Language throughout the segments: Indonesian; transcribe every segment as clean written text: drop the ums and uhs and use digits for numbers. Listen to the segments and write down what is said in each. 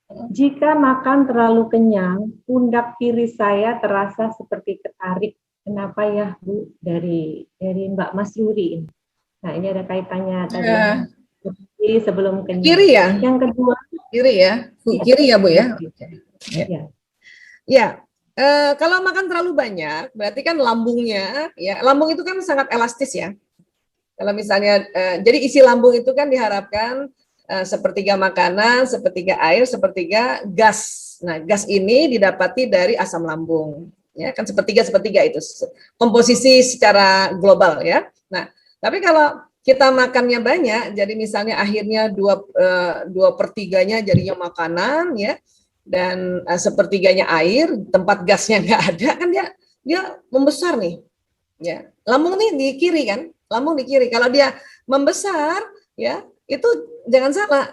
Jika makan terlalu kenyang, pundak kiri saya terasa seperti ketarik. Kenapa ya, Bu? Dari Mbak Mas Yuri ini. Nah, ini ada kaitannya tadi yang sebelum kenyang. Kiri ya? Yang kedua, kiri ya? Kiri ya, Bu ya? Ya. Ya. Kalau makan terlalu banyak, berarti kan lambungnya, ya, lambung itu kan sangat elastis ya. Kalau misalnya, jadi isi lambung itu kan diharapkan sepertiga makanan, sepertiga air, sepertiga gas. Nah, gas ini didapati dari asam lambung. Ya, kan sepertiga itu komposisi secara global ya. Nah, tapi kalau kita makannya banyak, jadi misalnya akhirnya 2/3 jadinya makanan ya, dan sepertiganya air, tempat gasnya nggak ada, kan dia membesar nih. Ya, lambung nih di kiri kan, lambung di kiri. Kalau dia membesar, ya itu jangan salah.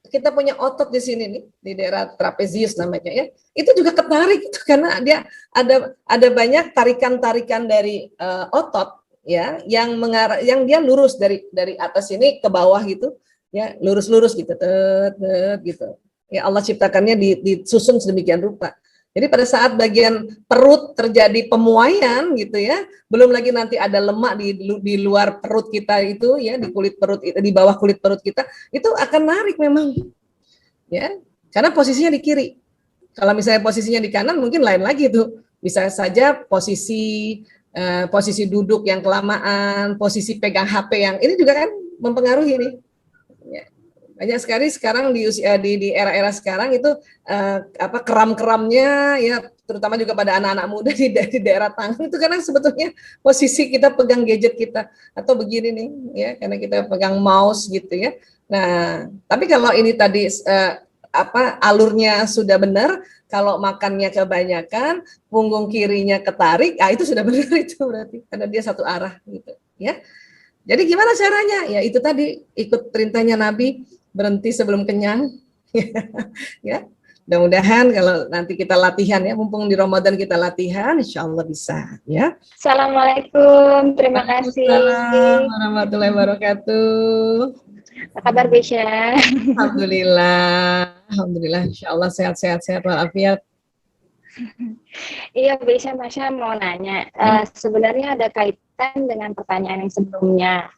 Kita punya otot di sini nih, di daerah trapezius namanya ya. Itu juga ketarik itu karena dia ada banyak tarikan-tarikan dari otot ya, yang mengarah, yang dia lurus dari atas ini ke bawah gitu, ya lurus-lurus gitu, gitu. Ya Allah ciptakannya disusun sedemikian rupa. Jadi pada saat bagian perut terjadi pemuaian gitu ya, belum lagi nanti ada lemak di luar perut kita itu ya, di kulit perut, di bawah kulit perut kita, itu akan narik memang ya, karena posisinya di kiri. Kalau misalnya posisinya di kanan mungkin lain lagi tuh, bisa saja posisi duduk yang kelamaan, posisi pegang HP yang ini juga kan mempengaruhi nih. Ya. Banyak sekali sekarang di era-era sekarang itu keram-keramnya ya, terutama juga pada anak-anak muda di daerah tangan itu karena sebetulnya posisi kita pegang gadget kita atau begini nih ya, karena kita pegang mouse gitu ya. Nah, tapi kalau ini tadi alurnya sudah benar, kalau makannya kebanyakan, punggung kirinya ketarik, itu sudah benar itu berarti karena dia satu arah gitu ya. Jadi gimana caranya? Ya itu tadi, ikut perintahnya Nabi, berhenti sebelum kenyang. Ya, mudah-mudahan kalau nanti kita latihan ya, mumpung di Ramadan kita latihan, insya Allah bisa ya. Assalamualaikum, terima kasih. Assalamualaikum warahmatullahi wabarakatuh. Apa kabar Besya? Alhamdulillah, insya Allah sehat-sehat walafiat. Iya, Besya, Masya mau nanya, sebenarnya ada kaitan dengan pertanyaan yang sebelumnya,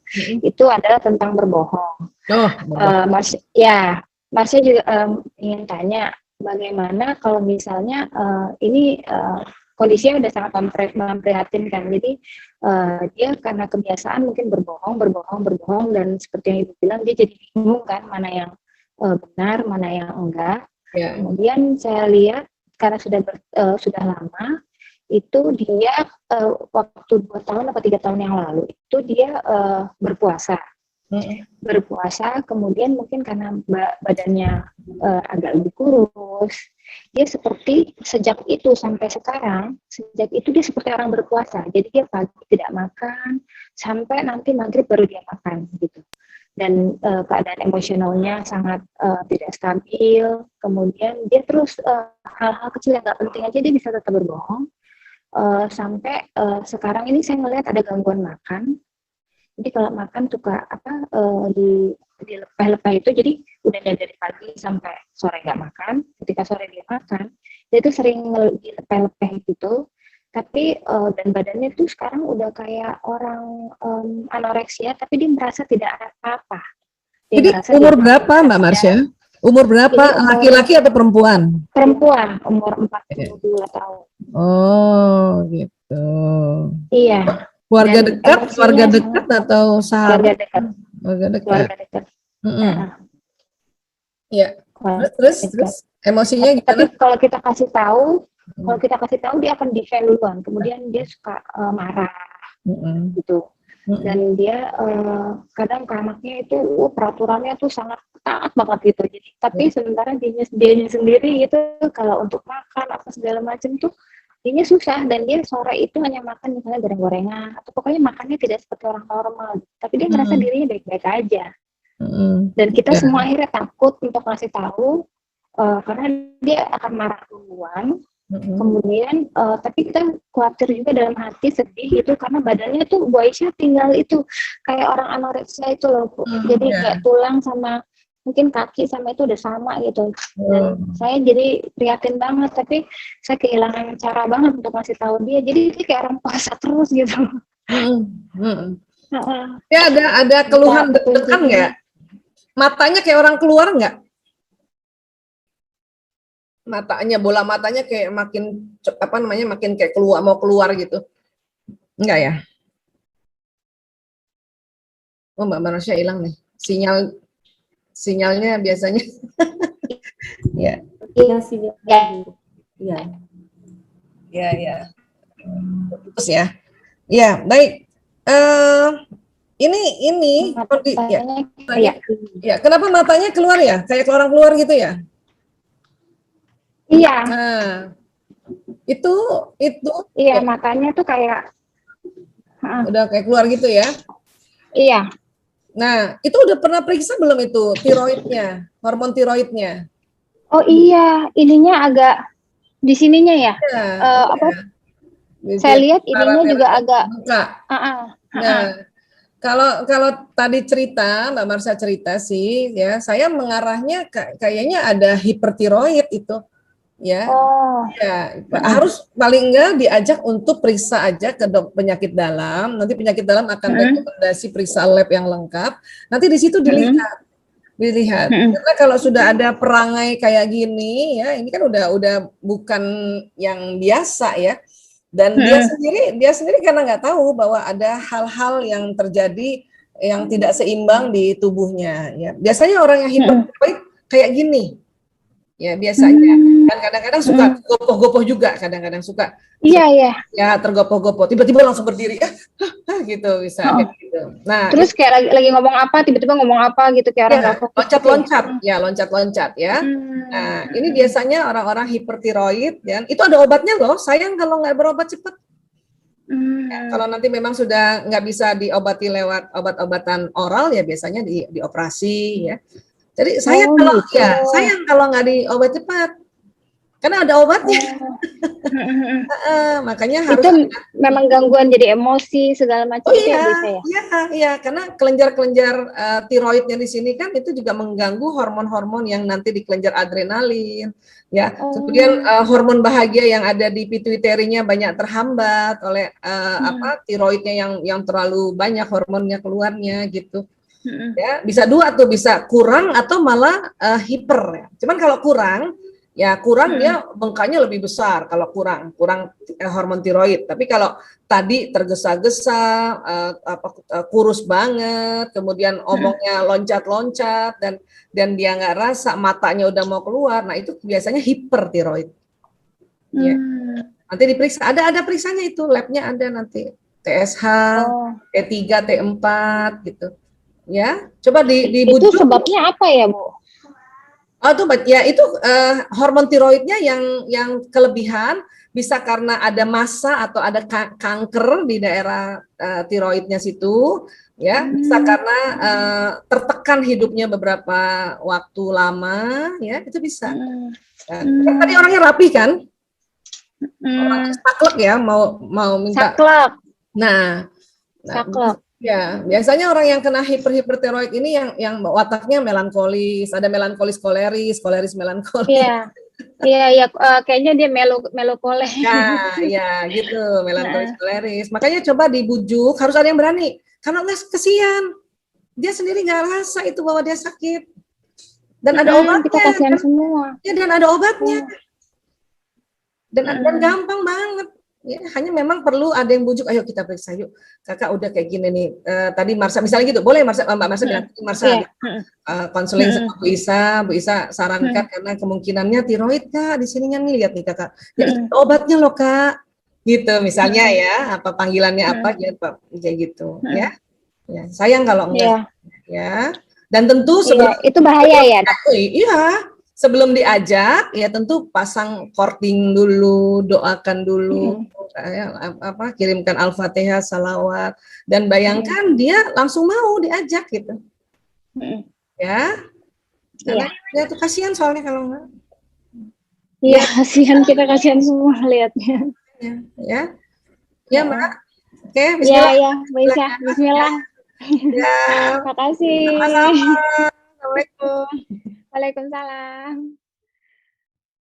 itu adalah tentang berbohong. Masya juga ingin tanya, bagaimana kalau misalnya ini kondisinya udah sangat memprihatinkan, jadi dia karena kebiasaan mungkin berbohong, dan seperti yang Ibu bilang, dia jadi bingung kan, mana yang benar, mana yang enggak. Kemudian saya lihat, karena sudah lama, itu dia waktu 2 tahun atau 3 tahun yang lalu itu dia berpuasa. Kemudian mungkin karena badannya agak lebih kurus, dia seperti sejak itu sampai sekarang, dia seperti orang berpuasa. Jadi dia pagi tidak makan sampai nanti maghrib baru dia makan gitu. Dan keadaan emosionalnya sangat tidak stabil. Kemudian dia terus hal-hal kecil yang nggak penting aja dia bisa tetap berbohong. Sampai sekarang ini saya ngelihat ada gangguan makan. Jadi kalau makan suka di lepeh-lepeh itu, jadi udah dari pagi sampai sore nggak makan. Ketika sore dia makan, dia itu sering di lepeh-lepeh gitu. Tapi dan badannya tuh sekarang udah kayak orang anoreksia, tapi dia merasa tidak ada apa-apa. Jadi umur berapa Mbak Marsha? Umur berapa, laki-laki atau perempuan? Perempuan, umur 42 tahun. Oh, gitu. Iya. Keluarga dekat atau sahabat? Keluarga dekat. Iya. Terus emosinya gimana? Tapi kalau kita kasih tahu, dia akan defend duluan. Kemudian dia suka marah, gitu. Dan dia kadang ke anaknya itu peraturannya tuh sangat ketat banget gitu. Jadi, tapi sementara dia sendiri itu kalau untuk makan apa segala macam tuh dia susah, dan dia sore itu hanya makan misalnya goreng-gorengan atau pokoknya makannya tidak seperti orang normal. Tapi dia merasa dirinya baik-baik aja. Dan kita semua akhirnya takut untuk ngasih tahu karena dia akan marah duluan. Kemudian tapi kita khawatir juga dalam hati, sedih itu karena badannya tuh Bu Aisyah tinggal itu kayak orang anoreksia itu loh, Bu. Jadi kayak tulang sama mungkin kaki sama itu udah sama gitu. Dan saya jadi prihatin banget, tapi saya kehilangan cara banget untuk ngasih tahu dia. Jadi dia kayak orang puasa terus gitu. Ya ada keluhan deg-degan nggak? Matanya kayak orang keluar nggak? Matanya, bola matanya kayak makin makin kayak keluar, mau keluar gitu. Enggak ya? Oh, Mbak Marsha hilang nih. Sinyalnya biasanya. Ya. Iya. Ya. Terus ya. Ya, baik. Ini ya. Kenapa matanya keluar ya? Kayak orang keluar gitu ya? Iya. Nah, itu. Iya, matanya tuh kayak udah kayak keluar gitu ya? Iya. Nah, itu udah pernah periksa belum itu tiroidnya, hormon tiroidnya? Oh iya, ininya agak di sininya ya. Saya lihat ininya juga agak. Nah, kalau tadi cerita Mbak Marsha cerita sih, ya saya mengarahnya kayaknya ada hipertiroid itu. Ya, harus paling enggak diajak untuk periksa aja ke penyakit dalam. Nanti penyakit dalam akan rekomendasi periksa lab yang lengkap. Nanti di situ dilihat. Karena kalau sudah ada perangai kayak gini, ya ini kan udah bukan yang biasa ya. Dan dia sendiri karena nggak tahu bahwa ada hal-hal yang terjadi yang tidak seimbang di tubuhnya. Ya, biasanya orang yang hipertiroid kayak gini. Ya biasanya kan kadang-kadang suka gopoh-gopoh juga, kadang-kadang suka ya tergopoh-gopoh, tiba-tiba langsung berdiri gitu bisa gitu. Nah terus kayak lagi ngomong apa tiba-tiba ngomong apa gitu kayak orang loncat-loncat ya. Nah ini biasanya orang-orang hipertiroid ya, itu ada obatnya loh, sayang kalau nggak berobat cepat. Ya, kalau nanti memang sudah nggak bisa diobati lewat obat-obatan oral ya biasanya dioperasi ya. Jadi sayang kalau nggak diobat cepat, karena ada obatnya. Makanya harus. Itu memang gangguan jadi emosi segala macam. Iya, karena kelenjar-kelenjar tiroidnya di sini kan itu juga mengganggu hormon-hormon yang nanti di kelenjar adrenalin. Ya, kemudian hormon bahagia yang ada di pituitarinya banyak terhambat oleh tiroidnya yang terlalu banyak hormonnya keluarnya gitu. Ya, bisa dua tuh, bisa kurang atau malah hiper ya. Cuman kalau kurang dia bengkaknya lebih besar kalau kurang hormon tiroid. Tapi kalau tadi tergesa-gesa, kurus banget, kemudian omongnya loncat-loncat dan dia nggak rasa, matanya udah mau keluar, nah itu biasanya hipertiroid. Ya. Nanti diperiksa, ada periksanya itu, labnya ada nanti TSH, T3, T4 gitu. Ya, coba dibujuk. Itu sebabnya apa ya, Bu? Oh, itu hormon tiroidnya yang kelebihan, bisa karena ada massa atau ada kanker di daerah tiroidnya situ, ya, bisa karena tertekan hidupnya beberapa waktu lama, ya, itu bisa. Kan tadi orangnya rapi kan? Orangnya saklek ya, mau minta. Saklek. Nah, saklek. Ya, biasanya orang yang kena hipertiroid ini yang wataknya melankolis, ada melankolis koleris melankolis. Iya, kayaknya dia melokoles. Ya, gitu, melankolis koleris. Makanya coba dibujuk, harus ada yang berani. Karena nggak, kesian, dia sendiri nggak rasa itu bahwa dia sakit. Dan ada obatnya. Kita kasihan semua. Ya, dan ada obatnya. Dan gampang banget. Ya, hanya memang perlu ada yang bujuk, ayo kita periksa yuk, kakak udah kayak gini nih, tadi Marsha misalnya gitu, boleh Mbak Marsha bilang, konseling sama Bu Isa sarankan karena kemungkinannya tiroid kak, di sininya nih, lihat nih kakak, ya obatnya loh kak, gitu misalnya ya, apa panggilannya apa gitu, kayak gitu ya, sayang kalau enggak, ya, dan tentu sebelum itu bahaya ya. Iya. Sebelum diajak, ya tentu pasang courting dulu, doakan dulu, kirimkan Al-Fatihah, salawat, dan bayangkan dia langsung mau diajak gitu, ya, karena ya itu kasihan soalnya kalau enggak. Iya, kasihan, kita kasihan semua lihatnya. Ya, Mbak. Oke, bismillah. Bismillah. Ya, terima kasih. Sama-sama. Assalamualaikum. Waalaikumsalam.